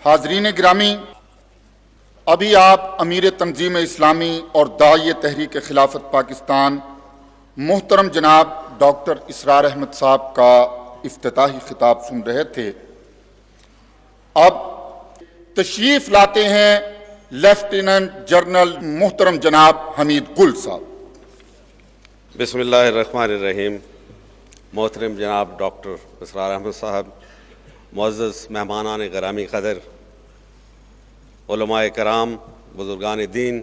حاضرین گرامی، ابھی آپ امیر تنظیم اسلامی اور داعی تحریک خلافت پاکستان محترم جناب ڈاکٹر اسرار احمد صاحب کا افتتاحی خطاب سن رہے تھے۔ اب تشریف لاتے ہیں لیفٹیننٹ جنرل محترم جناب حمید گل صاحب۔ بسم اللہ الرحمن الرحیم۔ محترم جناب ڈاکٹر اسرار احمد صاحب، معزز مہمانان گرامی قدر، علماء کرام، بزرگان دین،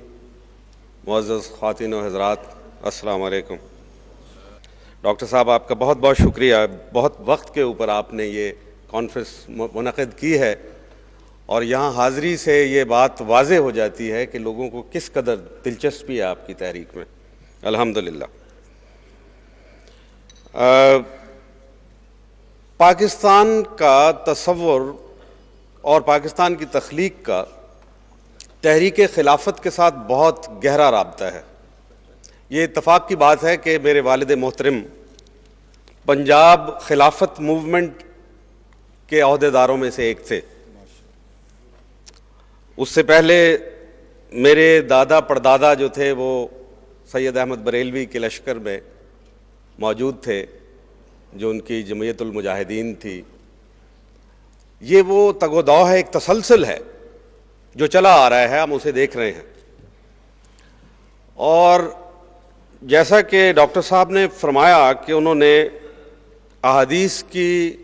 معزز خواتین و حضرات، السلام علیکم۔ ڈاکٹر صاحب، آپ کا بہت بہت شکریہ، بہت وقت کے اوپر آپ نے یہ کانفرنس منعقد کی ہے، اور یہاں حاضری سے یہ بات واضح ہو جاتی ہے کہ لوگوں کو کس قدر دلچسپی ہے آپ کی تحریک میں، الحمدللہ۔ پاکستان کا تصور اور پاکستان کی تخلیق کا تحریک خلافت کے ساتھ بہت گہرا رابطہ ہے۔ یہ اتفاق کی بات ہے کہ میرے والد محترم پنجاب خلافت موومنٹ کے عہدیداروں میں سے ایک تھے۔ اس سے پہلے میرے دادا پردادا جو تھے وہ سید احمد بریلوی کے لشکر میں موجود تھے، جو ان کی جمعیت المجاہدین تھی۔ یہ وہ تگ و دو ہے، ایک تسلسل ہے جو چلا آ رہا ہے، ہم اسے دیکھ رہے ہیں۔ اور جیسا کہ ڈاکٹر صاحب نے فرمایا کہ انہوں نے احادیث کی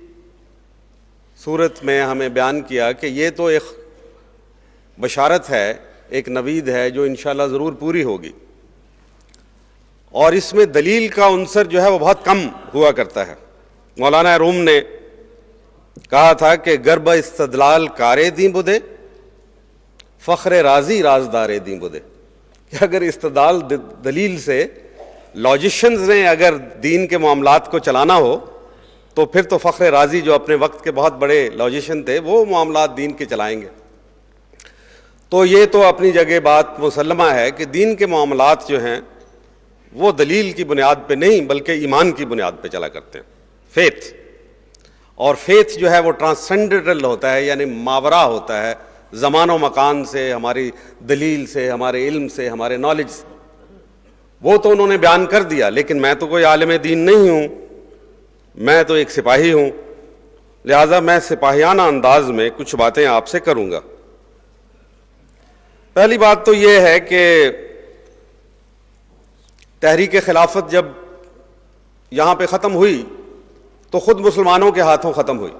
صورت میں ہمیں بیان کیا کہ یہ تو ایک بشارت ہے، ایک نوید ہے جو انشاءاللہ ضرور پوری ہوگی، اور اس میں دلیل کا عنصر جو ہے وہ بہت کم ہوا کرتا ہے۔ مولانا روم نے کہا تھا کہ گرب استدلال کارے دیں بدے، فخر راضی رازدارے دیں بدے، کہ اگر استدلال دلیل سے لاجیشنز نے اگر دین کے معاملات کو چلانا ہو تو پھر تو فخر راضی جو اپنے وقت کے بہت بڑے لاجیشن تھے وہ معاملات دین کے چلائیں گے۔ تو یہ تو اپنی جگہ بات مسلمہ ہے کہ دین کے معاملات جو ہیں وہ دلیل کی بنیاد پہ نہیں بلکہ ایمان کی بنیاد پہ چلا کرتے ہیں، فیتھ۔ اور فیتھ جو ہے وہ ٹرانسینڈنٹل ہوتا ہے، یعنی ماورا ہوتا ہے، زمان و مکان سے، ہماری دلیل سے، ہمارے علم سے، ہمارے نالج سے۔ وہ تو انہوں نے بیان کر دیا، لیکن میں تو کوئی عالم دین نہیں ہوں، میں تو ایک سپاہی ہوں، لہٰذا میں سپاہیانہ انداز میں کچھ باتیں آپ سے کروں گا۔ پہلی بات تو یہ ہے کہ تحریک خلافت جب یہاں پہ ختم ہوئی تو خود مسلمانوں کے ہاتھوں ختم ہوئی،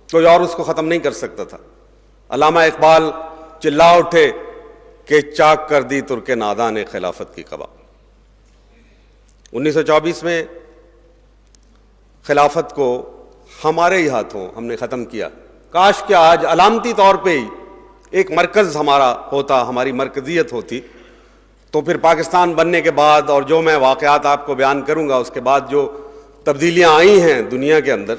کوئی اور اس کو ختم نہیں کر سکتا تھا۔ علامہ اقبال چلا اٹھے کہ چاک کر دی ترک نادان خلافت کی قبا۔ 1924 میں خلافت کو ہمارے ہی ہاتھوں ہم نے ختم کیا۔ کاش کہ آج علامتی طور پہ ہی ایک مرکز ہمارا ہوتا، ہماری مرکزیت ہوتی، تو پھر پاکستان بننے کے بعد اور جو میں واقعات آپ کو بیان کروں گا اس کے بعد جو تبدیلیاں آئی ہیں دنیا کے اندر،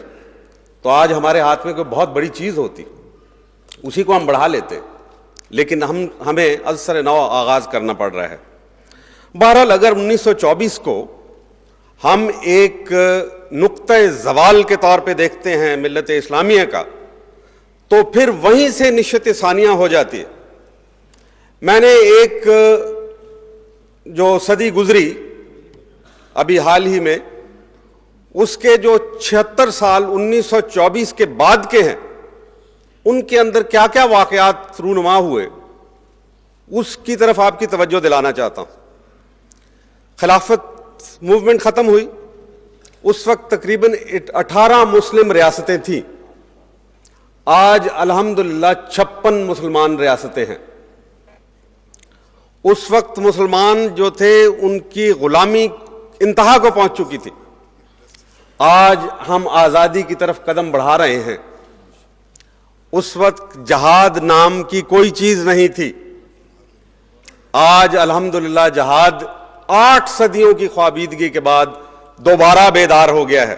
تو آج ہمارے ہاتھ میں کوئی بہت بڑی چیز ہوتی، اسی کو ہم بڑھا لیتے، لیکن ہمیں از سر نو آغاز کرنا پڑ رہا ہے۔ بہرحال اگر 1924 کو ہم ایک نقطۂ زوال کے طور پہ دیکھتے ہیں ملت اسلامیہ کا، تو پھر وہیں سے نشت ثانیہ ہو جاتی ہے۔ میں نے ایک جو صدی گزری ابھی حال ہی میں، اس کے جو 76 سال 1924 کے بعد کے ہیں، ان کے اندر کیا کیا واقعات رونما ہوئے، اس کی طرف آپ کی توجہ دلانا چاہتا ہوں۔ خلافت موومنٹ ختم ہوئی، اس وقت تقریباً 18 مسلم ریاستیں تھیں، آج الحمدللہ 56 مسلمان ریاستیں ہیں۔ اس وقت مسلمان جو تھے ان کی غلامی انتہا کو پہنچ چکی تھی، آج ہم آزادی کی طرف قدم بڑھا رہے ہیں۔ اس وقت جہاد نام کی کوئی چیز نہیں تھی، آج الحمدللہ جہاد 8 صدیوں کی خوابیدگی کے بعد دوبارہ بیدار ہو گیا ہے۔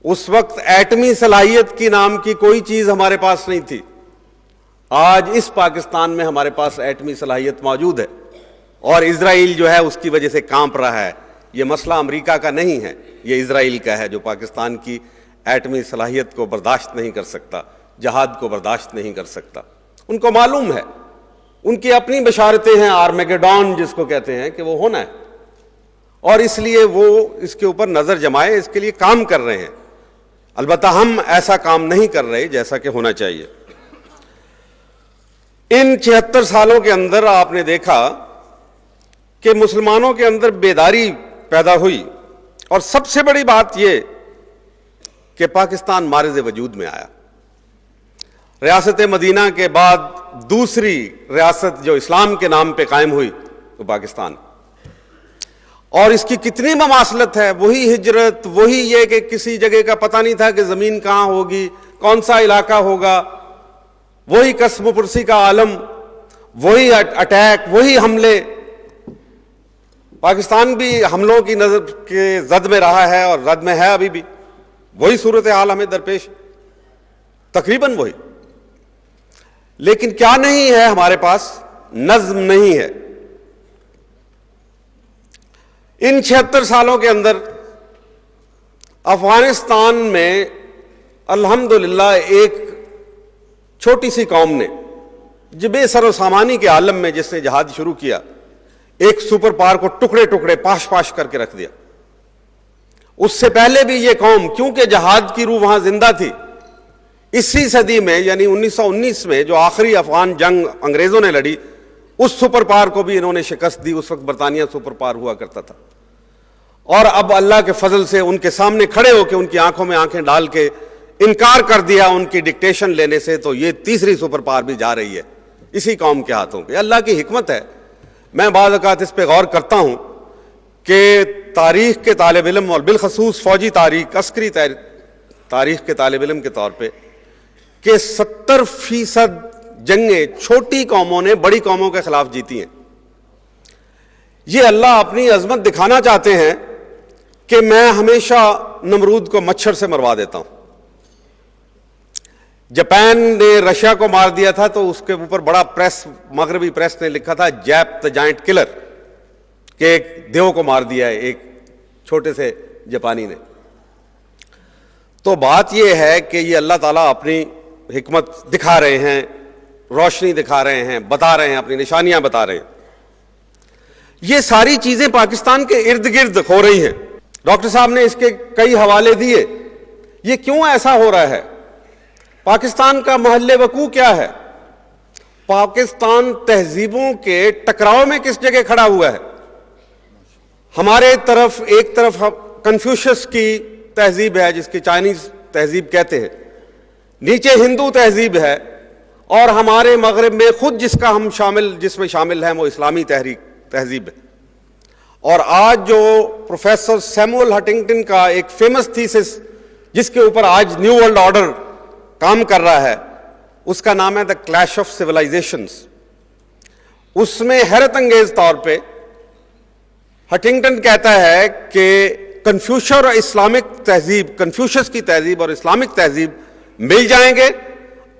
اس وقت ایٹمی صلاحیت کی نام کی کوئی چیز ہمارے پاس نہیں تھی، آج اس پاکستان میں ہمارے پاس ایٹمی صلاحیت موجود ہے، اور اسرائیل جو ہے اس کی وجہ سے کانپ رہا ہے۔ یہ مسئلہ امریکہ کا نہیں ہے، یہ اسرائیل کا ہے جو پاکستان کی ایٹمی صلاحیت کو برداشت نہیں کر سکتا، جہاد کو برداشت نہیں کر سکتا. ان کو معلوم ہے, ان کی اپنی بشارتیں ہیں, آرمیگیڈون جس کو کہتے ہیں, کہ وہ ہونا ہے, اور اس لیے وہ اس کے اوپر نظر جمائے, اس کے لیے کام کر رہے ہیں. البتہ ہم ایسا کام نہیں کر رہے جیسا کہ ہونا چاہیے. ان 76 سالوں کے اندر آپ نے دیکھا کہ مسلمانوں کے اندر بیداری پیدا ہوئی, اور سب سے بڑی بات یہ کہ پاکستان مارز وجود میں آیا. ریاست مدینہ کے بعد دوسری ریاست جو اسلام کے نام پہ قائم ہوئی وہ پاکستان, اور اس کی کتنی مماثلت ہے. وہی ہجرت, وہی یہ کہ کسی جگہ کا پتہ نہیں تھا کہ زمین کہاں ہوگی, کون سا علاقہ ہوگا, وہی قسم و پرسی کا عالم, وہی اٹیک, وہی حملے. پاکستان بھی حملوں کی نظر کے زد میں رہا ہے اور زد میں ہے ابھی بھی. وہی صورتحال ہمیں درپیش, تقریباً وہی. لیکن کیا نہیں ہے ہمارے پاس؟ نظم نہیں ہے. ان 76 سالوں کے اندر افغانستان میں الحمدللہ ایک چھوٹی سی قوم نے جو بے سر و سامانی کے عالم میں جس نے جہاد شروع کیا, ایک سپر پاور کو ٹکڑے ٹکڑے پاش پاش کر کے رکھ دیا. اس سے پہلے بھی یہ قوم, کیونکہ جہاد کی روح وہاں زندہ تھی, اسی صدی میں یعنی 1919 میں جو آخری افغان جنگ انگریزوں نے لڑی, اس سپر پاور کو بھی انہوں نے شکست دی. اس وقت برطانیہ سپر پاور ہوا کرتا تھا, اور اب اللہ کے فضل سے ان کے سامنے کھڑے ہو کے ان کی آنکھوں میں آنکھیں ڈال کے انکار کر دیا ان کی ڈکٹیشن لینے سے. تو یہ تیسری سپر پاور بھی جا رہی ہے اسی قوم کے ہاتھوں پہ. اللہ کی حکمت ہے. میں بعض اوقات اس پہ غور کرتا ہوں کہ تاریخ کے طالب علم, اور بالخصوص فوجی تاریخ, عسکری تاریخ کے طالب علم کے طور پہ, کہ 70% جنگیں چھوٹی قوموں نے بڑی قوموں کے خلاف جیتی ہیں. یہ اللہ اپنی عظمت دکھانا چاہتے ہیں کہ میں ہمیشہ نمرود کو مچھر سے مروا دیتا ہوں. جاپان نے رشیا کو مار دیا تھا تو اس کے اوپر بڑا پریس, مغربی پریس نے لکھا تھا جیپ دا جائنٹ کلر, کہ ایک دیو کو مار دیا ہے ایک چھوٹے سے جاپانی نے. تو بات یہ ہے کہ یہ اللہ تعالیٰ اپنی حکمت دکھا رہے ہیں, روشنی دکھا رہے ہیں, بتا رہے ہیں, اپنی نشانیاں بتا رہے ہیں. یہ ساری چیزیں پاکستان کے ارد گرد ہو رہی ہیں. ڈاکٹر صاحب نے اس کے کئی حوالے دیے. یہ کیوں ایسا ہو رہا ہے؟ پاکستان کا محل وقوع کیا ہے؟ پاکستان تہذیبوں کے ٹکراؤ میں کس جگہ کھڑا ہوا ہے؟ ہمارے طرف ایک طرف کنفیوشس کی تہذیب ہے جس کی چائنیز تہذیب کہتے ہیں, نیچے ہندو تہذیب ہے, اور ہمارے مغرب میں خود جس میں شامل ہیں وہ اسلامی تہذیب ہے. اور آج جو پروفیسر سیموئل ہنٹنگٹن کا ایک فیمس تھیسس جس کے اوپر آج نیو ورلڈ آرڈر کام کر رہا ہے, اس کا نام ہے دا کلیش آف سیولائزیشنز. اس میں حیرت انگیز طور پہ ہنٹنگٹن کہتا ہے کہ کنفیوشس اور اسلامک تہذیب, کنفیوشس کی تہذیب اور اسلامک تہذیب مل جائیں گے,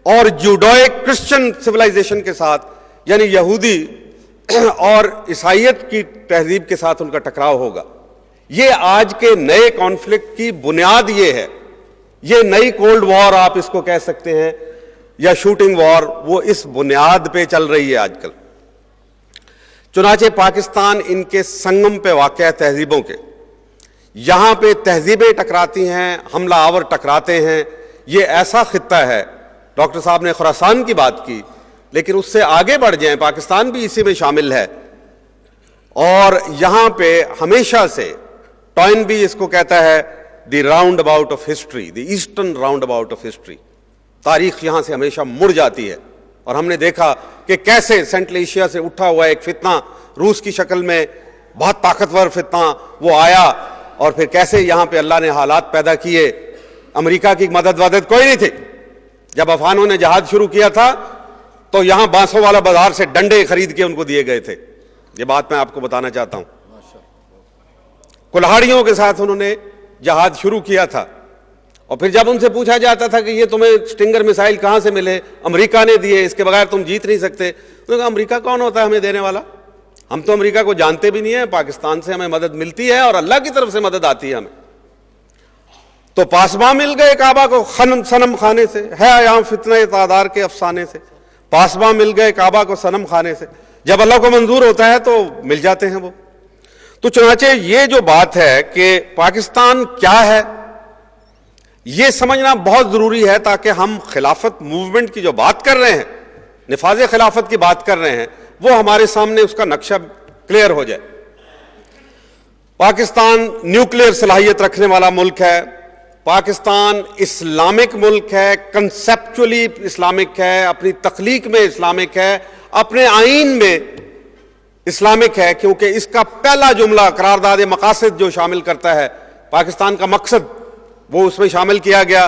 اور جوڈوئک کرسچن سیولائزیشن کے ساتھ یعنی یہودی اور عیسائیت کی تہذیب کے ساتھ ان کا ٹکراؤ ہوگا. یہ آج کے نئے کانفلکٹ کی بنیاد یہ ہے. یہ نئی کولڈ وار آپ اس کو کہہ سکتے ہیں, یا شوٹنگ وار, وہ اس بنیاد پہ چل رہی ہے آج کل. چنانچہ پاکستان ان کے سنگم پہ واقع ہے تہذیبوں کے. یہاں پہ تہذیبیں ٹکراتی ہیں, حملہ آور ٹکراتے ہیں. یہ ایسا خطہ ہے, ڈاکٹر صاحب نے خراسان کی بات کی, لیکن اس سے آگے بڑھ جائیں, پاکستان بھی اسی میں شامل ہے. اور یہاں پہ ہمیشہ سے ٹوائن بھی اس کو کہتا ہے the roundabout of history, the eastern roundabout of history. تاریخ یہاں سے ہمیشہ مڑ جاتی ہے, اور ہم نے دیکھا کہ کیسے سینٹرل ایشیا سے اٹھا ہوا ایک فتنہ روس کی شکل میں, بہت طاقتور فتنہ, وہ آیا, اور پھر کیسے یہاں پہ اللہ نے حالات پیدا کیے. امریکہ کی مدد کوئی نہیں تھی. جب افغانوں نے جہاد شروع کیا تھا تو یہاں بانسوں والا بازار سے ڈنڈے خرید کے ان کو دیے گئے تھے. یہ بات میں آپ کو بتانا چاہتا ہوں. کلہاڑیوں کے ساتھ انہوں نے جہاد شروع کیا تھا, اور پھر جب ان سے پوچھا جاتا تھا کہ یہ تمہیں سٹنگر میسائل کہاں سے ملے, امریکہ نے دیے, اس کے بغیر تم جیت نہیں سکتے. انہوں نے کہا امریکہ کون ہوتا ہے ہمیں دینے والا؟ ہم تو امریکہ کو جانتے بھی نہیں ہیں. پاکستان سے ہمیں مدد ملتی ہے اور اللہ کی طرف سے مدد آتی ہے ہمیں. تو پاسباں مل گئے کعبہ کو صنم خانے سے، ہے یہاں فتنہ تعدار کے افسانے سے، پاسباں مل گئے کعبہ کو صنم خانے سے، جب اللہ کو منظور ہوتا ہے تو مل جاتے ہیں وہ۔ تو چنانچہ یہ جو بات ہے کہ پاکستان کیا ہے، یہ سمجھنا بہت ضروری ہے تاکہ ہم خلافت موومنٹ کی جو بات کر رہے ہیں، نفاذ خلافت کی بات کر رہے ہیں، وہ ہمارے سامنے اس کا نقشہ کلیئر ہو جائے۔ پاکستان نیوکلیئر صلاحیت رکھنے والا ملک ہے، پاکستان اسلامک ملک ہے، کنسیپچولی اسلامک ہے، اپنی تخلیق میں اسلامک ہے، اپنے آئین میں اسلامک ہے، کیونکہ اس کا پہلا جملہ قرارداد مقاصد جو شامل کرتا ہے، پاکستان کا مقصد وہ اس میں شامل کیا گیا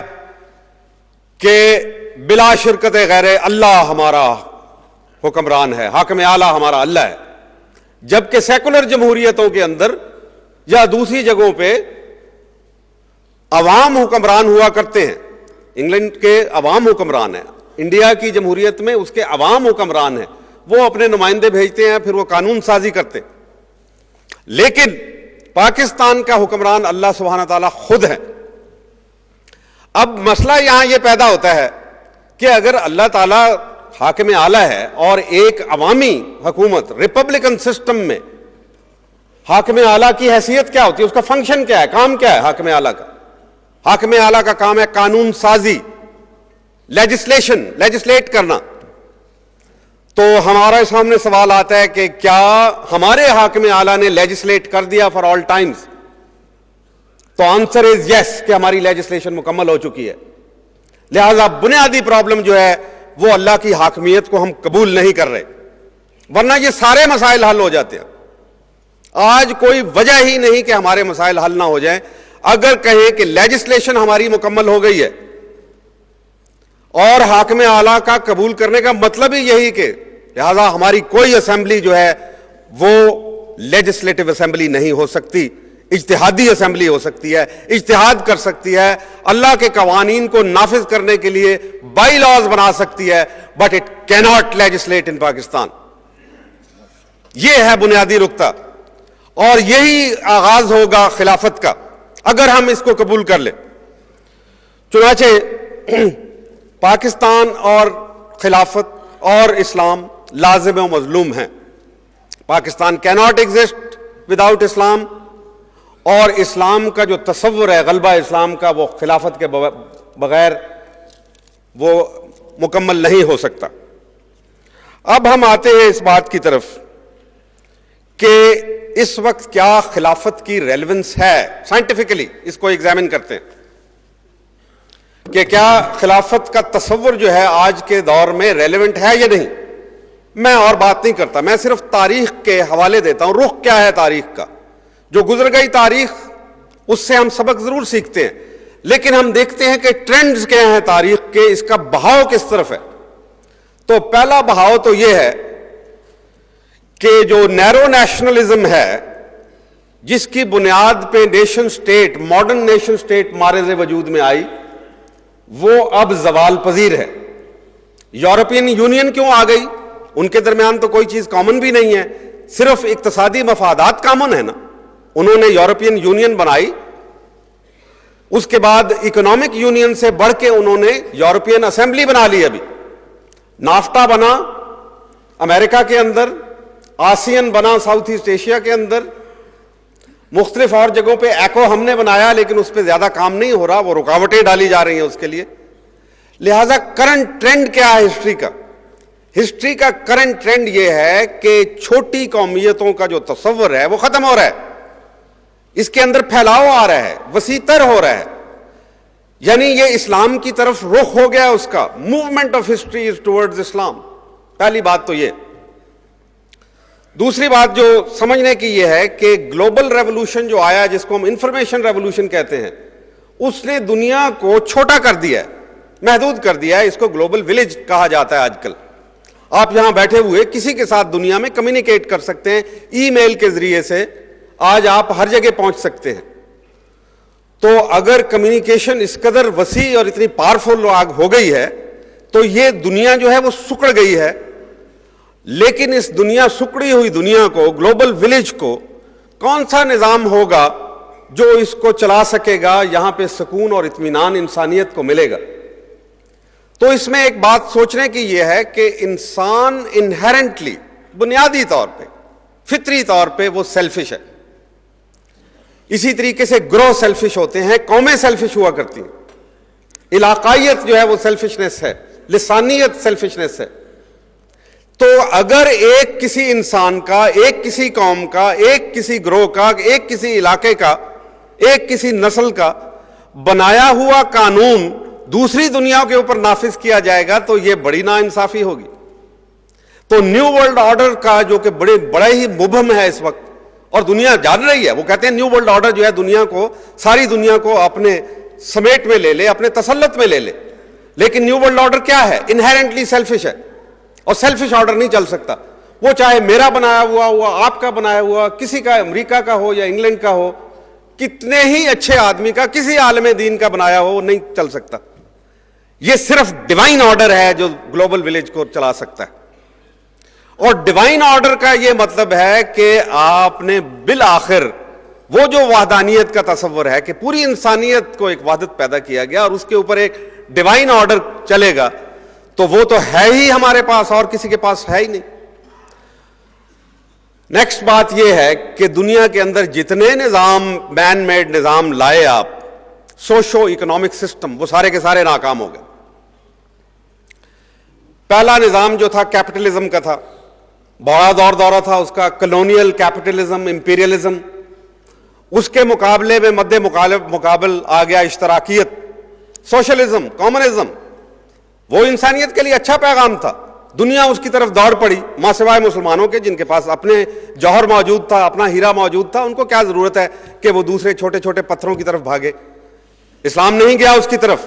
کہ بلا شرکت غیر اللہ ہمارا حکمران ہے، حاکم اعلیٰ ہمارا اللہ ہے۔ جبکہ سیکولر جمہوریتوں کے اندر یا دوسری جگہوں پہ عوام حکمران ہوا کرتے ہیں، انگلینڈ کے عوام حکمران ہیں، انڈیا کی جمہوریت میں اس کے عوام حکمران ہیں، وہ اپنے نمائندے بھیجتے ہیں، پھر وہ قانون سازی کرتے ہیں۔ لیکن پاکستان کا حکمران اللہ سبحانہ تعالیٰ خود ہے۔ اب مسئلہ یہاں یہ پیدا ہوتا ہے کہ اگر اللہ تعالیٰ حاکم اعلیٰ ہے اور ایک عوامی حکومت ریپبلکن سسٹم میں حاکم اعلیٰ کی حیثیت کیا ہوتی ہے، اس کا فنکشن کیا ہے، کام کیا ہے حاکم اعلیٰ کا؟ حاکم اعلیٰ کا کام ہے قانون سازی، لیجسلیٹ کرنا۔ تو ہمارے سامنے سوال آتا ہے کہ کیا ہمارے حاکم اعلیٰ نے لیجسلیٹ کر دیا فار آل ٹائمز؟ تو آنسر از یس، کہ ہماری لیجسلیشن مکمل ہو چکی ہے۔ لہذا بنیادی پرابلم جو ہے وہ اللہ کی حاکمیت کو ہم قبول نہیں کر رہے، ورنہ یہ سارے مسائل حل ہو جاتے ہیں۔ آج کوئی وجہ ہی نہیں کہ ہمارے مسائل حل نہ ہو جائیں۔ اگر کہیں کہ لیجسلیشن ہماری مکمل ہو گئی ہے اور حاکم اعلیٰ کا قبول کرنے کا مطلب ہی یہی کہ لہذا ہماری کوئی اسمبلی جو ہے وہ لیجسلیٹو اسمبلی نہیں ہو سکتی، اجتہادی اسمبلی ہو سکتی ہے، اجتہاد کر سکتی ہے، اللہ کے قوانین کو نافذ کرنے کے لیے بائی لاز بنا سکتی ہے، بٹ اٹ کی ناٹ لیجسلیٹ ان پاکستان۔ یہ ہے بنیادی نقطہ، اور یہی آغاز ہوگا خلافت کا اگر ہم اس کو قبول کر لیں۔ چنانچہ پاکستان اور خلافت اور اسلام لازم و مظلوم ہیں۔ پاکستان کی ناٹ ایگزسٹ وداؤٹ اسلام، اور اسلام کا جو تصور ہے غلبہ اسلام کا وہ خلافت کے بغیر وہ مکمل نہیں ہو سکتا۔ اب ہم آتے ہیں اس بات کی طرف کہ اس وقت کیا خلافت کی ریلیونس ہے، سائنٹیفکلی اس کو ایگزامن کرتے ہیں کہ کیا خلافت کا تصور جو ہے آج کے دور میں ریلیونٹ ہے یا نہیں۔ میں اور بات نہیں کرتا، میں صرف تاریخ کے حوالے دیتا ہوں، رخ کیا ہے تاریخ کا، جو گزر گئی تاریخ اس سے ہم سبق ضرور سیکھتے ہیں، لیکن ہم دیکھتے ہیں کہ ٹرینڈز کیا ہیں تاریخ کے، اس کا بہاؤ کس طرف ہے۔ تو پہلا بہاؤ تو یہ ہے کہ جو نیرو نیشنلزم ہے، جس کی بنیاد پہ nation state, modern nation state Mars وجود میں آئی، وہ اب زوال پذیر ہے۔ یورپین یونین کیوں آ گئی؟ ان کے درمیان تو کوئی چیز کامن بھی نہیں ہے، صرف اقتصادی مفادات کامن ہے نا۔ انہوں نے یورپین یونین بنائی، اس کے بعد اکنامک یونین سے بڑھ کے انہوں نے یورپین اسمبلی بنا لی۔ ابھی نافٹا بنا امریکہ کے اندر، آسین بنا ساؤتھ ایسٹ ایشیا کے اندر، مختلف اور جگہوں پہ ایکو ہم نے بنایا، لیکن اس پہ زیادہ کام نہیں ہو رہا، وہ رکاوٹیں ڈالی جا رہی ہیں اس کے لیے۔ لہذا کرنٹ ٹرینڈ کیا ہے ہسٹری کا؟ ہسٹری کا کرنٹ ٹرینڈ یہ ہے کہ چھوٹی قومیتوں کا جو تصور ہے وہ ختم ہو رہا ہے، اس کے اندر پھیلاؤ آ رہا ہے، وسیع تر ہو رہا ہے، یعنی یہ اسلام کی طرف رخ ہو گیا اس کا۔ Movement of history is towards Islam, پہلی بات تو یہ۔ دوسری بات جو سمجھنے کی یہ ہے کہ گلوبل ریولوشن جو آیا، جس کو ہم انفارمیشن ریولوشن کہتے ہیں، اس نے دنیا کو چھوٹا کر دیا ہے، محدود کر دیا ہے۔ اس کو گلوبل ولیج کہا جاتا ہے آج کل۔ آپ یہاں بیٹھے ہوئے کسی کے ساتھ دنیا میں کمیونیکیٹ کر سکتے ہیں، ای میل کے ذریعے سے آج آپ ہر جگہ پہنچ سکتے ہیں۔ تو اگر کمیونیکیشن اس قدر وسیع اور اتنی پاورفل ہو گئی ہے تو یہ دنیا جو ہے وہ سکڑ گئی ہے۔ لیکن اس دنیا، سکڑی ہوئی دنیا کو، گلوبل ولیج کو، کون سا نظام ہوگا جو اس کو چلا سکے گا، یہاں پہ سکون اور اطمینان انسانیت کو ملے گا۔ تو اس میں ایک بات سوچنے کی یہ ہے کہ انسان انہیرنٹلی، بنیادی طور پہ، فطری طور پہ وہ سیلفش ہے۔ اسی طریقے سے گروہ سیلفش ہوتے ہیں، قومیں سیلفش ہوا کرتی ہیں، علاقائیت جو ہے وہ سیلفشنس ہے، لسانیت سیلفشنس ہے۔ تو اگر ایک کسی انسان کا، ایک کسی قوم کا، ایک کسی گروہ کا، ایک کسی علاقے کا، ایک کسی نسل کا بنایا ہوا قانون دوسری دنیا کے اوپر نافذ کیا جائے گا تو یہ بڑی ناانصافی ہوگی۔ تو نیو ورلڈ آرڈر کا جو کہ بڑا ہی مبہم ہے اس وقت، اور دنیا جان رہی ہے، وہ کہتے ہیں نیو ورلڈ آرڈر جو ہے دنیا کو، ساری دنیا کو اپنے سمیٹ میں لے لے، اپنے تسلط میں لے لے۔ لیکن نیو ورلڈ آرڈر کیا ہے؟ انہیرنٹلی سیلفش ہے، اور سیلفش آرڈر نہیں چل سکتا۔ وہ چاہے میرا بنایا ہوا آپ کا بنایا ہوا، کسی کا، امریکہ کا ہو یا انگلینڈ کا ہو، کتنے ہی اچھے آدمی کا، کسی عالم دین کا بنایا ہو، وہ نہیں چل سکتا۔ یہ صرف ڈیوائن آرڈر ہے جو گلوبل ولیج کو چلا سکتا ہے۔ اور ڈیوائن آرڈر کا یہ مطلب ہے کہ آپ نے بالآخر وہ جو وحدانیت کا تصور ہے کہ پوری انسانیت کو ایک وحدت پیدا کیا گیا اور اس کے اوپر ایک ڈیوائن آرڈر چلے گا، تو وہ تو ہے ہی ہمارے پاس، اور کسی کے پاس ہے ہی نہیں۔ نیکسٹ بات یہ ہے کہ دنیا کے اندر جتنے نظام، مین میڈ نظام لائے آپ، سوشو اکنامک سسٹم، وہ سارے کے سارے ناکام ہو گئے۔ پہلا نظام جو تھا کیپٹلزم کا تھا، بڑا دورہ تھا اس کا، کلونیل کیپٹلزم، امپیریلزم۔ اس کے مقابلے میں مد مقابل آ گیا اشتراکیت، سوشلزم، کامنزم۔ وہ انسانیت کے لیے اچھا پیغام تھا، دنیا اس کی طرف دوڑ پڑی، ماں سوائے مسلمانوں کے، جن کے پاس اپنے جوہر موجود تھا، اپنا ہیرا موجود تھا، ان کو کیا ضرورت ہے کہ وہ دوسرے چھوٹے چھوٹے پتھروں کی طرف بھاگے۔ اسلام نہیں گیا اس کی طرف۔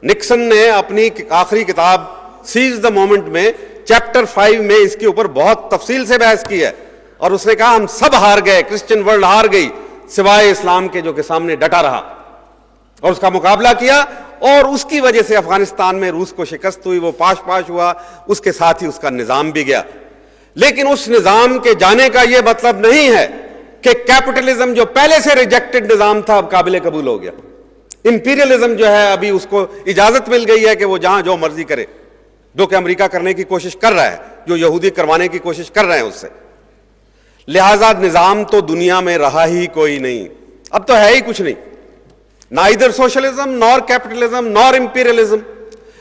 نکسن نے اپنی آخری کتاب سیز دا مومنٹ میں چیپٹر 5 میں اس کے اوپر بہت تفصیل سے بحث کی ہے، اور اس نے کہا ہم سب ہار گئے، کرسچن ورلڈ ہار گئی سوائے اسلام کے جو کہ سامنے ڈٹا رہا اور اس کا مقابلہ کیا، اور اس کی وجہ سے افغانستان میں روس کو شکست ہوئی، وہ پاش ہوا، اس کے ساتھ ہی اس کا نظام بھی گیا۔ لیکن اس نظام کے جانے کا یہ مطلب نہیں ہے کہ کیپٹلزم جو پہلے سے ریجیکٹڈ نظام تھا اب قابل قبول ہو گیا۔ امپیریلزم جو ہے ابھی اس کو اجازت مل گئی ہے کہ وہ جہاں جو مرضی کرے، جو کہ امریکہ کرنے کی کوشش کر رہا ہے، جو یہودی کروانے کی کوشش کر رہے ہیں اس سے۔ لہذا نظام تو دنیا میں رہا ہی کوئی نہیں، اب تو ہے ہی کچھ نہیں، نائدر سوشلزم نور کیپٹلزم نور امپیریلزم۔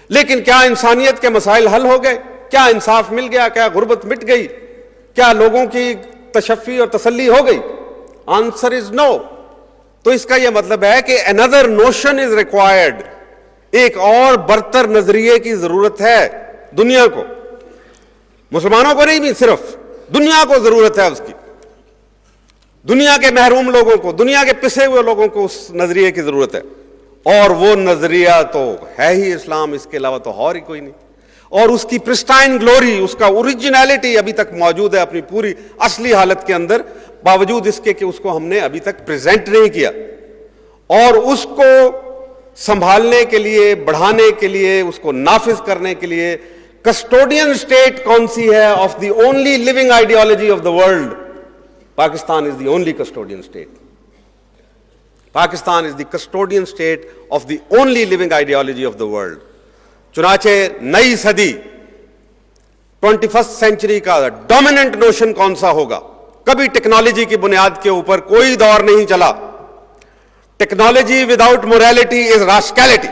لیکن کیا انسانیت کے مسائل حل ہو گئے؟ کیا انصاف مل گیا؟ کیا غربت مٹ گئی؟ کیا لوگوں کی تشفی اور تسلی ہو گئی؟ آنسر از نو۔ تو اس کا یہ مطلب ہے کہ another notion is required، ایک اور برتر نظریے کی ضرورت ہے دنیا کو، مسلمانوں کو نہیں، صرف دنیا کو ضرورت ہے اس کی، دنیا کے محروم لوگوں کو، دنیا کے پسے ہوئے لوگوں کو اس نظریے کی ضرورت ہے۔ اور وہ نظریہ تو ہے ہی اسلام، اس کے علاوہ تو اور ہی کوئی نہیں۔ اور اس کی پرسٹائن گلوری، اس کا اوریجنیلٹی ابھی تک موجود ہے اپنی پوری اصلی حالت کے اندر، باوجود اس کے کہ اس کو ہم نے ابھی تک پریزنٹ نہیں کیا۔ اور اس کو سنبھالنے کے لیے، بڑھانے کے لیے، اس کو نافذ کرنے کے لیے کسٹوڈین اسٹیٹ کون سی ہے of the only living ideology of the world? Pakistan is the only custodian state. Pakistan is the custodian state of the only living ideology of the world. چنانچہ نئی صدی 21st سینچری کا ڈومیننٹ نوشن کون سا ہوگا؟ کبھی ٹیکنالوجی کی بنیاد کے اوپر کوئی دور نہیں چلا۔ ٹیکنالوجی وداؤٹ موریلٹی از راسکیلٹی،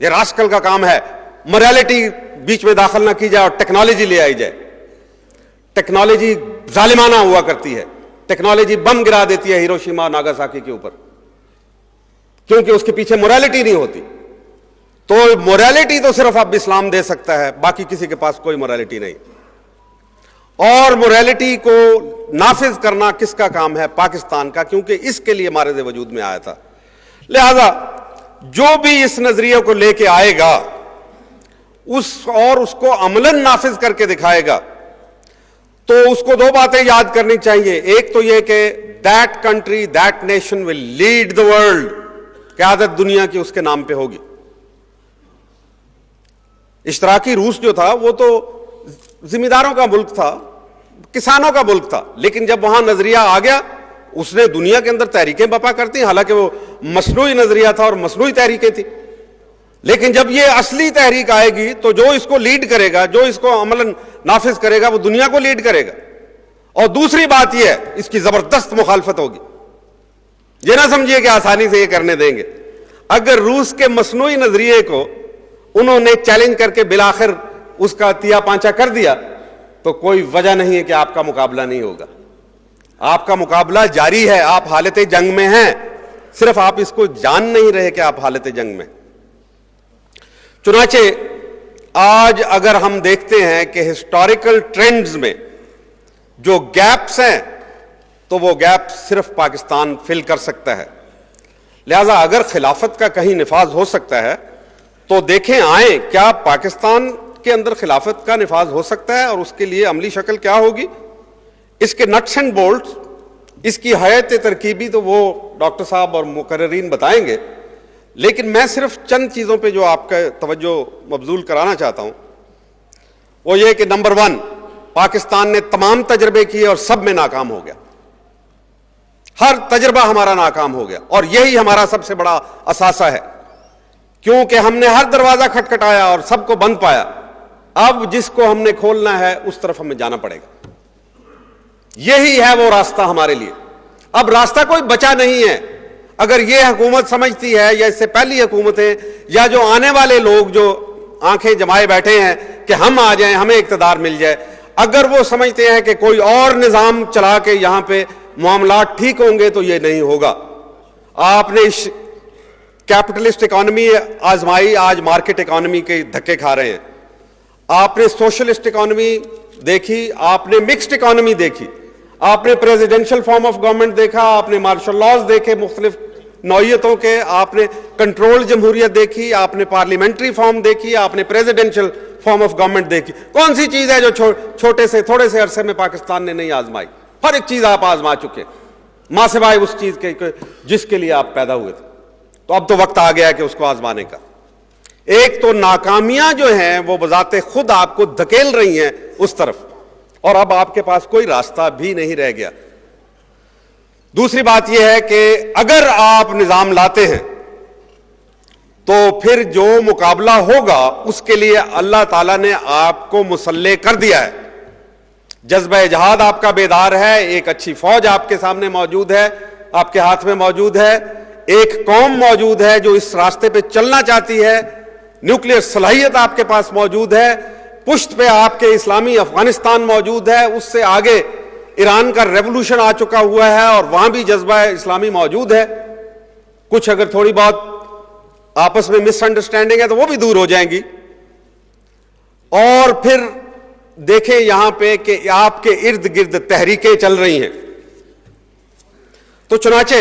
یہ راسکل کا کام ہے۔ موریلٹی بیچ میں داخل نہ کی جائے اور ٹیکنالوجی لے آئی جائے۔ ٹیکنالوجی ظالمانہ ہوا کرتی ہے، ٹیکنالوجی بم گرا دیتی ہے ہیروشیما ناگاساکی کے اوپر، کیونکہ اس کے پیچھے موریلٹی نہیں ہوتی۔ تو موریلٹی تو صرف اب اسلام دے سکتا ہے، باقی کسی کے پاس کوئی موریلٹی نہیں۔ اور موریلٹی کو نافذ کرنا کس کا کام ہے؟ پاکستان کا، کیونکہ اس کے لیے مارد وجود میں آیا تھا۔ لہذا جو بھی اس نظریے کو لے کے آئے گا اس کو عملاً نافذ کر کے دکھائے گا، تو اس کو دو باتیں یاد کرنی چاہیے۔ ایک تو یہ کہ that country, that nation will lead the world, قیادت دنیا کی اس کے نام پہ ہوگی۔ اشتراکی روس جو تھا وہ تو زمینداروں کا ملک تھا، کسانوں کا ملک تھا، لیکن جب وہاں نظریہ آ گیا اس نے دنیا کے اندر تحریکیں بپا کرتی ہیں، حالانکہ وہ مصنوعی نظریہ تھا اور مصنوعی تحریکیں تھیں. لیکن جب یہ اصلی تحریک آئے گی تو جو اس کو لیڈ کرے گا، جو اس کو عملاً نافذ کرے گا، وہ دنیا کو لیڈ کرے گا. اور دوسری بات یہ ہے، اس کی زبردست مخالفت ہوگی. یہ نہ سمجھیے کہ آسانی سے یہ کرنے دیں گے. اگر روس کے مصنوعی نظریے کو انہوں نے چیلنج کر کے بالآخر اس کا تیا پانچا کر دیا تو کوئی وجہ نہیں ہے کہ آپ کا مقابلہ نہیں ہوگا. آپ کا مقابلہ جاری ہے، آپ حالت جنگ میں ہیں، صرف آپ اس کو جان نہیں رہے کہ آپ حالت جنگ میں. چنانچہ آج اگر ہم دیکھتے ہیں کہ ہسٹوریکل ٹرینڈز میں جو گیپس ہیں تو وہ گیپ صرف پاکستان فل کر سکتا ہے. لہذا اگر خلافت کا کہیں نفاذ ہو سکتا ہے تو دیکھیں آئیں کیا پاکستان کے اندر خلافت کا نفاذ ہو سکتا ہے اور اس کے لیے عملی شکل کیا ہوگی. اس کے نٹس اینڈ بولٹس، اس کی حیت ترکیبی تو وہ ڈاکٹر صاحب اور مقررین بتائیں گے، لیکن میں صرف چند چیزوں پہ جو آپ کا توجہ مبذول کرانا چاہتا ہوں وہ یہ کہ نمبر 1، پاکستان نے تمام تجربے کیے اور سب میں ناکام ہو گیا. ہر تجربہ ہمارا ناکام ہو گیا اور یہی ہمارا سب سے بڑا اثاثہ ہے، کیونکہ ہم نے ہر دروازہ کھٹکھٹایا اور سب کو بند پایا. اب جس کو ہم نے کھولنا ہے اس طرف ہمیں جانا پڑے گا. یہی ہے وہ راستہ ہمارے لیے. اب راستہ کوئی بچا نہیں ہے. اگر یہ حکومت سمجھتی ہے یا اس سے پہلی حکومتیں یا جو آنے والے لوگ جو آنکھیں جمائے بیٹھے ہیں کہ ہم آ جائیں، ہمیں اقتدار مل جائے، اگر وہ سمجھتے ہیں کہ کوئی اور نظام چلا کے یہاں پہ معاملات ٹھیک ہوں گے تو یہ نہیں ہوگا. آپ نے کیپٹلسٹ اکانومی آزمائی، آج مارکیٹ اکانومی کے دھکے کھا رہے ہیں. آپ نے سوشلسٹ اکانومی دیکھی، آپ نے مکسڈ اکانومی دیکھی، آپ نے پریزیڈنشل فارم آف گورنمنٹ دیکھا، آپ نے مارشل لاز دیکھے مختلف نوعیتوں کے، آپ نے کنٹرول جمہوریت دیکھی، آپ نے پارلیمنٹری فارم دیکھی، آپ نے پریزیڈنشل فارم آف گورنمنٹ دیکھی. کون سی چیز ہے جو چھوٹے سے تھوڑے سے عرصے میں پاکستان نے نہیں آزمائی؟ ہر ایک چیز آپ آزما چکے ماں سوائے اس چیز کے جس کے لیے آپ پیدا ہوئے تھے. تو اب تو وقت آ گیا ہے کہ اس کو آزمانے کا. ایک تو ناکامیاں جو ہیں وہ بذات خود آپ کو دھکیل رہی ہیں اس طرف، اور اب آپ کے پاس کوئی راستہ بھی نہیں رہ گیا. دوسری بات یہ ہے کہ اگر آپ نظام لاتے ہیں تو پھر جو مقابلہ ہوگا اس کے لیے اللہ تعالیٰ نے آپ کو مسلح کر دیا ہے. جذبہ جہاد آپ کا بیدار ہے، ایک اچھی فوج آپ کے سامنے موجود ہے، آپ کے ہاتھ میں موجود ہے، ایک قوم موجود ہے جو اس راستے پہ چلنا چاہتی ہے، نیوکلیئر صلاحیت آپ کے پاس موجود ہے، پشت پہ آپ کے اسلامی افغانستان موجود ہے، اس سے آگے ایران کا ریولوشن آ چکا ہوا ہے اور وہاں بھی جذبہ اسلامی موجود ہے. کچھ اگر تھوڑی بہت آپس میں مس انڈرسٹینڈنگ ہے تو وہ بھی دور ہو جائیں گی. اور پھر دیکھیں یہاں پہ کہ آپ کے ارد گرد تحریکیں چل رہی ہیں. تو چنانچہ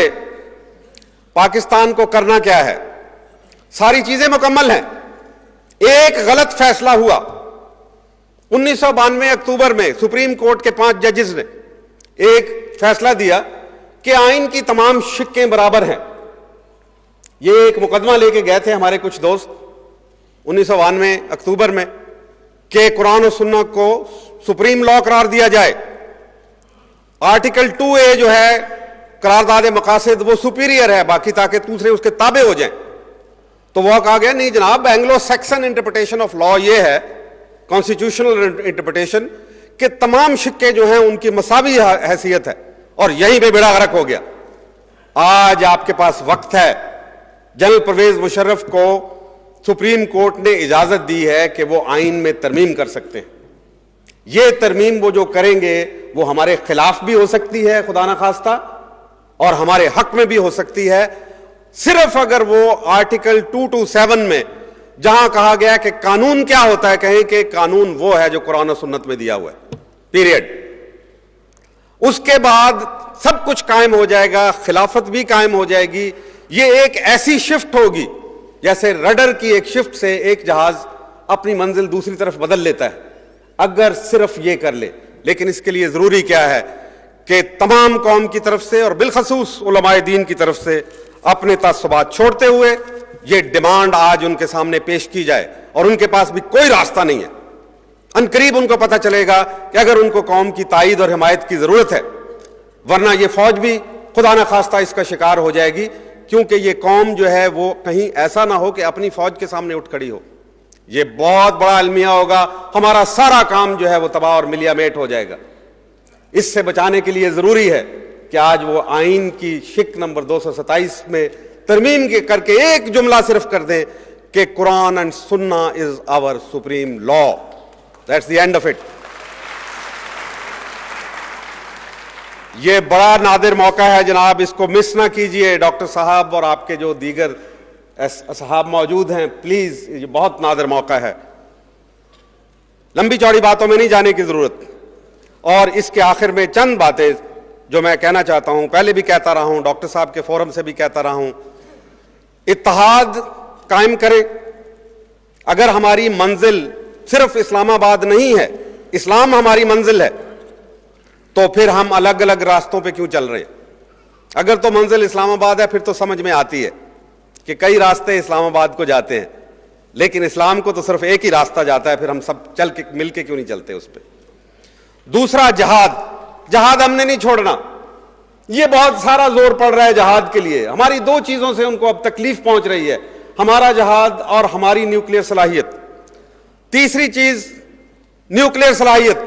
پاکستان کو کرنا کیا ہے؟ ساری چیزیں مکمل ہیں. ایک غلط فیصلہ ہوا 1992 اکتوبر میں، سپریم کورٹ کے 5 ججز نے ایک فیصلہ دیا کہ آئین کی تمام شقیں برابر ہیں. یہ ایک مقدمہ لے کے گئے تھے ہمارے کچھ دوست 1992 اکتوبر میں کہ قرآن و سنت کو سپریم لا قرار دیا جائے. آرٹیکل 2A جو ہے قرارداد مقاصد وہ سپیریئر ہے باقی، تاکہ دوسرے اس کے تابع ہو جائیں. تو وہ کہا گیا نہیں جناب، Anglo Saxon interpretation of law یہ ہے، کانسٹیٹیوشنل انٹرپریٹیشن، کہ تمام شقیں جو ہیں ان کی مساوی حیثیت ہے، اور یہیں پہ بیڑا غرق ہو گیا. آج آپ کے پاس وقت ہے. جنرل پرویز مشرف کو سپریم کورٹ نے اجازت دی ہے کہ وہ آئین میں ترمیم کر سکتے ہیں. یہ ترمیم وہ جو کریں گے وہ ہمارے خلاف بھی ہو سکتی ہے خدا نخواستہ، اور ہمارے حق میں بھی ہو سکتی ہے، صرف اگر وہ آرٹیکل 227 میں جہاں کہا گیا کہ قانون کیا ہوتا ہے، کہیں کہ قانون وہ ہے جو قرآن و سنت میں دیا ہوا ہے، پیریڈ. اس کے بعد سب کچھ قائم ہو جائے گا، خلافت بھی قائم ہو جائے گی. یہ ایک ایسی شفٹ ہوگی جیسے رڈر کی ایک شفٹ سے ایک جہاز اپنی منزل دوسری طرف بدل لیتا ہے، اگر صرف یہ کر لے. لیکن اس کے لیے ضروری کیا ہے کہ تمام قوم کی طرف سے اور بالخصوص علماء دین کی طرف سے اپنے تعصبات چھوڑتے ہوئے یہ ڈیمانڈ آج ان کے سامنے پیش کی جائے. اور ان کے پاس بھی کوئی راستہ نہیں ہے. عنقریب ان کو پتہ چلے گا کہ اگر ان کو قوم کی تائید اور حمایت کی ضرورت ہے، ورنہ یہ فوج بھی خدا نخواستہ اس کا شکار ہو جائے گی، کیونکہ یہ قوم جو ہے وہ کہیں ایسا نہ ہو کہ اپنی فوج کے سامنے اٹھ کھڑی ہو. یہ بہت بڑا المیہ ہوگا، ہمارا سارا کام جو ہے وہ تباہ اور ملیا میٹ ہو جائے گا. اس سے بچانے کے لیے ضروری ہے کہ آج وہ آئین کی شق نمبر 227 میں ترمیم کر کے ایک جملہ صرف کر دیں کہ Quran and Sunnah is our supreme law. That's the end of it. یہ بڑا نادر موقع ہے جناب، اس کو مس نہ کیجئے. ڈاکٹر صاحب اور آپ کے جو دیگر اصحاب موجود ہیں، پلیز، یہ بہت نادر موقع ہے. لمبی چوڑی باتوں میں نہیں جانے کی ضرورت، اور اس کے آخر میں چند باتیں جو میں کہنا چاہتا ہوں، پہلے بھی کہتا رہا ہوں، ڈاکٹر صاحب کے فورم سے بھی کہتا رہا ہوں. اتحاد قائم کریں. اگر ہماری منزل صرف اسلام آباد نہیں ہے، اسلام ہماری منزل ہے، تو پھر ہم الگ الگ راستوں پہ کیوں چل رہے ہیں؟ اگر تو منزل اسلام آباد ہے، پھر تو سمجھ میں آتی ہے کہ کئی راستے اسلام آباد کو جاتے ہیں، لیکن اسلام کو تو صرف ایک ہی راستہ جاتا ہے، پھر ہم سب چل کے مل کے کیوں نہیں چلتے اس پہ؟ دوسرا، جہاد ہم نے نہیں چھوڑنا. یہ بہت سارا زور پڑ رہا ہے جہاد کے لیے. ہماری دو چیزوں سے ان کو اب تکلیف پہنچ رہی ہے، ہمارا جہاد اور ہماری نیوکلیئر صلاحیت. تیسری چیز، نیوکلیئر صلاحیت.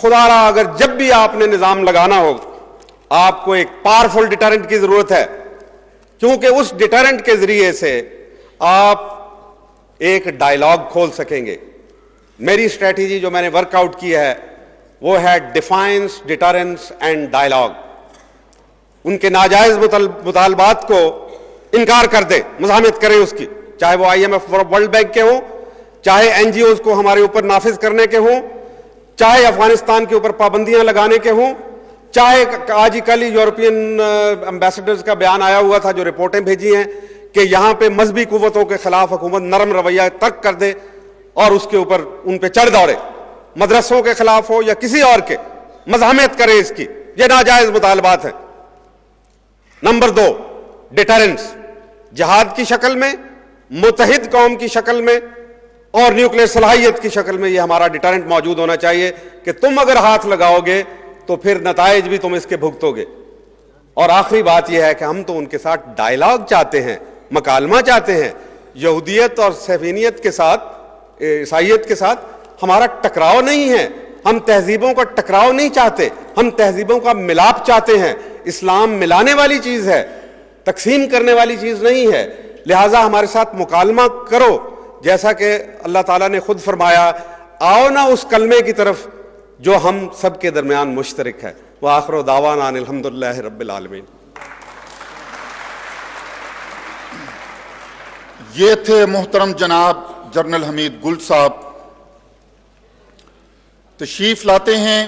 خدا را اگر جب بھی آپ نے نظام لگانا ہو، آپ کو ایک پاورفل ڈیٹرنٹ کی ضرورت ہے، کیونکہ اس ڈیٹرنٹ کے ذریعے سے آپ ایک ڈائیلاگ کھول سکیں گے. میری اسٹریٹجی جو میں نے ورک آؤٹ کی ہے وہ ہے ڈیفائنس، ڈیٹرنس اینڈ ڈائیلاگ. ان کے ناجائز مطالبات کو انکار کر دیں، مزاحمت کریں اس کی، چاہے وہ IMF ورلڈ بینک کے ہوں، چاہے NGOs کو ہمارے اوپر نافذ کرنے کے ہوں، چاہے افغانستان کے اوپر پابندیاں لگانے کے ہوں، چاہے آج ہی کل یورپین امبیسڈرز کا بیان آیا ہوا تھا جو رپورٹیں بھیجی ہیں کہ یہاں پہ مذہبی قوتوں کے خلاف حکومت نرم رویہ ترک کر دے اور اس کے اوپر ان پہ چڑھ دوڑے، مدرسوں کے خلاف ہو یا کسی اور کے، مزاحمت کرے اس کی. یہ ناجائز مطالبات ہیں. نمبر 2، ڈیٹرنس، جہاد کی شکل میں، متحد قوم کی شکل میں اور نیوکلیئر صلاحیت کی شکل میں. یہ ہمارا ڈیٹرنٹ موجود ہونا چاہیے کہ تم اگر ہاتھ لگاؤ گے تو پھر نتائج بھی تم اس کے بھگتو گے. اور آخری بات یہ ہے کہ ہم تو ان کے ساتھ ڈائیلاگ چاہتے ہیں، مکالمہ چاہتے ہیں. یہودیت اور صہیونیت کے ساتھ، عیسائیت کے ساتھ ہمارا ٹکراؤ نہیں ہے. ہم تہذیبوں کا ٹکراؤ نہیں چاہتے، ہم تہذیبوں کا ملاپ چاہتے ہیں. اسلام ملانے والی چیز ہے، تقسیم کرنے والی چیز نہیں ہے. لہٰذا ہمارے ساتھ مکالمہ کرو، جیسا کہ اللہ تعالیٰ نے خود فرمایا، آؤ نہ اس کلمے کی طرف جو ہم سب کے درمیان مشترک ہے. وآخر دعوانا ان الحمدللہ رب العالمین. یہ تھے محترم جناب جنرل حمید گل صاحب. تشریف لاتے ہیں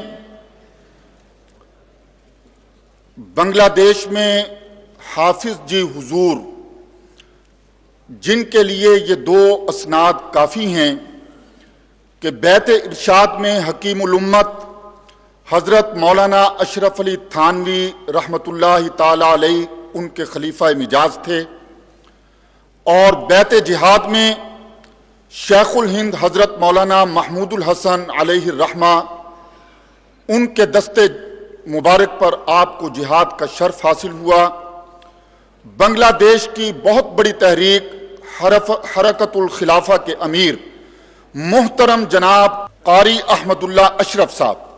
بنگلہ دیش میں حافظ جی حضور، جن کے لیے یہ 2 اسناد کافی ہیں کہ بیت ارشاد میں حکیم الامت حضرت مولانا اشرف علی تھانوی رحمۃ اللہ تعالی علیہ ان کے خلیفہ مجاز تھے، اور بیت جہاد میں شیخ الہند حضرت مولانا محمود الحسن علیہ الرحمہ ان کے دستے مبارک پر آپ کو جہاد کا شرف حاصل ہوا. بنگلہ دیش کی بہت بڑی تحریک حرکت الخلافہ کے امیر محترم جناب قاری احمد اللہ اشرف صاحب